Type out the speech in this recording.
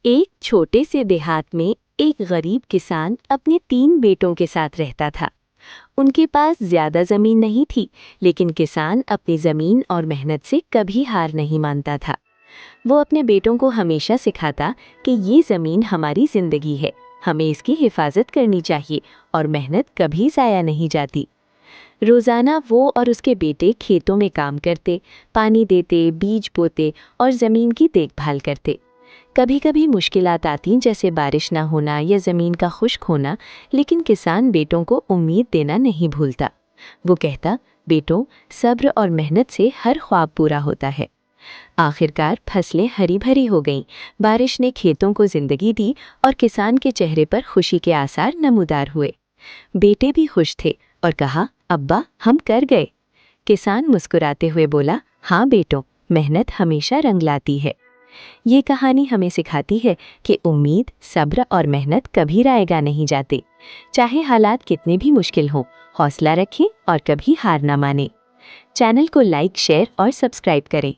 एक छोटे से देहात में एक गरीब किसान अपने 3 बेटों के साथ रहता था। उनके पास ज्यादा जमीन नहीं थी, लेकिन किसान अपनी जमीन और मेहनत से कभी हार नहीं मानता था। वो अपने बेटों को हमेशा सिखाता कि ये जमीन हमारी जिंदगी है, हमें इसकी हिफाजत करनी चाहिए और मेहनत कभी जाया नहीं जाती। रोजाना वो और उसके बेटे खेतों में काम करते, पानी देते, बीज बोते और जमीन की देखभाल करते। कभी कभी मुश्किलात आती, जैसे बारिश ना होना या जमीन का खुश्क होना, लेकिन किसान बेटों को उम्मीद देना नहीं भूलता। वो कहता, बेटों, सब्र और मेहनत से हर ख्वाब पूरा होता है। आखिरकार फसलें हरी भरी हो गईं, बारिश ने खेतों को जिंदगी दी और किसान के चेहरे पर खुशी के आसार नमूदार हुए। बेटे भी खुश थे और कहा, अब्बा, हम कर गए। किसान मुस्कुराते हुए बोला, हाँ बेटों, मेहनत हमेशा रंग लाती है। ये कहानी हमें सिखाती है कि उम्मीद, सब्र और मेहनत कभी रायगा नहीं जाते। चाहे हालात कितने भी मुश्किल हों, हौसला रखें और कभी हार ना माने। चैनल को लाइक, शेयर और सब्सक्राइब करें।